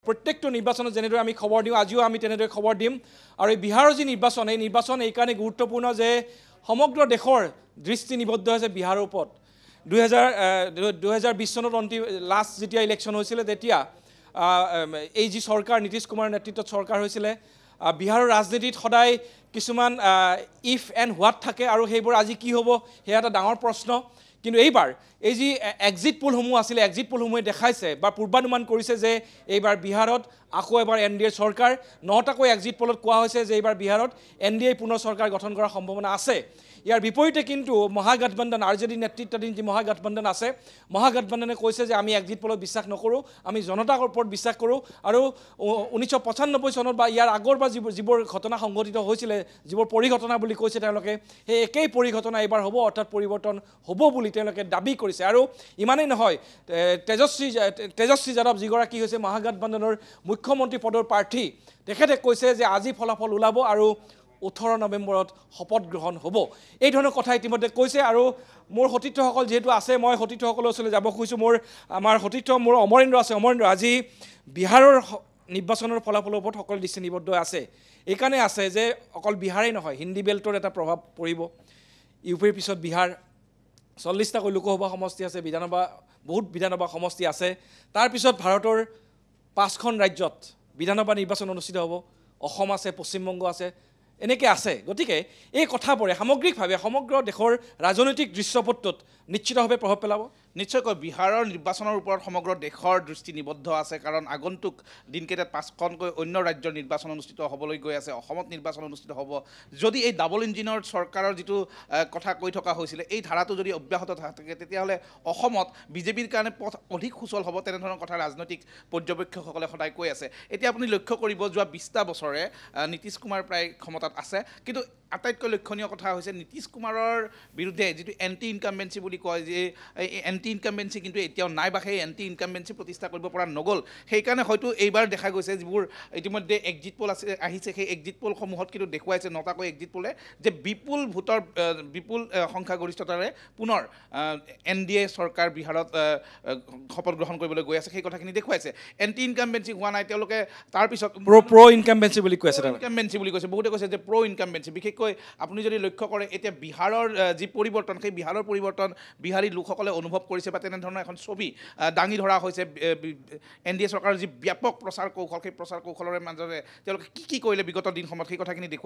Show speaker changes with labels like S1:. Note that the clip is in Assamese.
S1: প্ৰত্যেকটো নিৰ্বাচনত যেনেদৰে আমি খবৰ দিওঁ আজিও আমি তেনেদৰে খবৰ দিম আৰু এই বিহাৰৰ যি নিৰ্বাচন এই নিৰ্বাচন এই কাৰণে গুৰুত্বপূৰ্ণ যে সমগ্ৰ দেশৰ দৃষ্টি নিবদ্ধ হৈছে বিহাৰৰ ওপৰত 2020 চনত অন্তিম লাষ্ট যেতিয়া ইলেকশ্যন হৈছিলে তেতিয়া এই যি চৰকাৰ নীতিশ কুমাৰৰ নেতৃত্বত চৰকাৰ হৈছিলে বিহাৰৰ ৰাজনীতিত সদায় কিছুমান ইফ এণ্ড হোৱাট থাকে আৰু সেইবোৰ আজি কি হ'ব সেয়া এটা ডাঙৰ প্ৰশ্ন কিন্তু এইবাৰ এই যি এক্সিট পোলসমূহ আছিলে এক্সিট পোলসমূহে দেখাইছে বা পূৰ্বানুমান কৰিছে যে এইবাৰ বিহাৰত আকৌ এবাৰ এনডিএৰ চৰকাৰ নটাকৈ এক্সিট পোলত কোৱা হৈছে যে এইবাৰ বিহাৰত এনডিএ পুনৰ চৰকাৰ গঠন কৰাৰ সম্ভাৱনা আছে ইয়াৰ বিপৰীতে কিন্তু মহাগঠবন্ধন আৰজেডি নেতৃত্বাধীন যি মহাগঠবন্ধন আছে মহাগঠবন্ধনে কৈছে যে আমি এক্সিট পোলত বিশ্বাস নকৰোঁ আমি জনতাৰ ওপৰত বিশ্বাস কৰোঁ আৰু 1995 চনত বা ইয়াৰ আগৰ বা যিবোৰ ঘটনা সংঘটিত হৈছিলে যিবোৰ পৰিঘটনা বুলি কৈছে তেওঁলোকে সেই একেই পৰিঘটনা এইবাৰ হ'ব অৰ্থাৎ পৰিৱৰ্তন হ'ব বুলি তেওঁলোকে দাবী কৰিছে আৰু ইমানেই নহয় তেজস্বী যাদৱ যিগৰাকী হৈছে মহাগঠবন্ধনৰ মুখ্যমন্ত্ৰী পদৰ প্ৰাৰ্থী তেখেতে কৈছে যে আজি ফলাফল ওলাব আৰু 18 নৱেম্বৰত শপত গ্ৰহণ হ'ব এই ধৰণৰ কথা ইতিমধ্যে কৈছে আৰু মোৰ সতীৰ্থসকল যেহেতু আছে মই সতীৰ্থসকলৰ ওচৰলৈ যাব খুজিছোঁ আমাৰ সতীৰ্থ মোৰ অমৰেন্দ্ৰ আছে অমৰেন্দ্ৰ আজি বিহাৰৰ নিৰ্বাচনৰ ফলাফলৰ ওপৰত সকলো দৃষ্টি নিবদ্ধ আছে এইকাৰণে আছে যে অকল বিহাৰেই নহয় হিন্দী বেল্টৰ এটা প্ৰভাৱ পৰিব ইউপিৰ পিছত বিহাৰ 40টাকৈ লোকসভা সমষ্টি আছে বহুত বিধানসভা সমষ্টি আছে তাৰপিছত ভাৰতৰ 5খন ৰাজ্যত বিধানসভা নিৰ্বাচন অনুষ্ঠিত হ'ব অসম আছে পশ্চিমবংগ আছে এনেকৈ আছে গতিকে এই কথাবোৰে সামগ্ৰিকভাৱে সমগ্ৰ দেশৰ ৰাজনৈতিক দৃশ্যপটত নিশ্চিতভাৱে প্ৰভাৱ পেলাব
S2: নিশ্চয়কৈ বিহাৰৰ নিৰ্বাচনৰ ওপৰত সমগ্ৰ দেশৰ দৃষ্টি নিবদ্ধ আছে কাৰণ আগন্তুক দিনকেইটাত 5খনকৈ অন্য ৰাজ্যৰ নিৰ্বাচন অনুষ্ঠিত হ'বলৈ গৈ আছে অসমত নিৰ্বাচন অনুষ্ঠিত হ'ব যদি এই ডাবল ইঞ্জিনৰ চৰকাৰৰ যিটো কথা কৈ থকা হৈছিলে এই ধাৰাটো যদি অব্যাহত থাকে তেতিয়াহ'লে অসমত বিজেপিৰ কাৰণে পথ অধিক সুচল হ'ব তেনেধৰণৰ কথা ৰাজনৈতিক পৰ্যবেক্ষকসকলে সদায় কৈ আছে এতিয়া আপুনি লক্ষ্য কৰিব যোৱা 20টা বছৰে নীতিশ কুমাৰ প্ৰায় ক্ষমতাত আছে কিন্তু আটাইতকৈ লক্ষণীয় কথা হৈছে নীতিশ কুমাৰৰ বিৰুদ্ধে যিটো এণ্টি ইনকামবেঞ্চি বুলি কয় যে এই এণ্টি ইনকামবেঞ্চি কিন্তু এতিয়াও নাই বা সেই এণ্টি ইনকামবেঞ্চি প্ৰতিষ্ঠা কৰিব পৰা নগ'ল সেইকাৰণে হয়তো এইবাৰ দেখা গৈছে যিবোৰ ইতিমধ্যে এক্সিট পোল আহিছে সেই এক্সিট পোলসমূহত কিন্তু দেখুৱাইছে 9টাকৈ এক্সিট পোলে যে বিপুল ভোটৰ বিপুল সংখ্যাগৰিষ্ঠতাৰে পুনৰ এনডিএ চৰকাৰ বিহাৰত শপত গ্ৰহণ কৰিবলৈ গৈ আছে সেই কথাখিনি দেখুৱাইছে এণ্টি ইনকামবেঞ্চি হোৱা নাই তেওঁলোকে তাৰপিছত
S1: প্ৰ ইনকামবেঞ্চি বুলি কৈছে
S2: ইনকামবেঞ্চি বুলি কৈছে বহুতে কৈছে যে প্ৰ ইনকামবেঞ্চি বিশেষকৈ আপুনি যদি লক্ষ্য কৰে এতিয়া বিহাৰৰ যি পৰিৱৰ্তন সেই বিহাৰৰ পৰিৱৰ্তন বিহাৰী লোকসকলে অনুভৱ কৰিছে বা তেনেধৰণৰ এখন ছবি দাঙি ধৰা হৈছে এনডিএ চৰকাৰৰ যি ব্যাপক প্ৰচাৰ কৌশল সেই প্ৰচাৰ কৌশলৰে মাজৰে তেওঁলোকে কি কৰিলে বিগত দিনসমূহত সেই কথাখিনি দেখুৱাইছে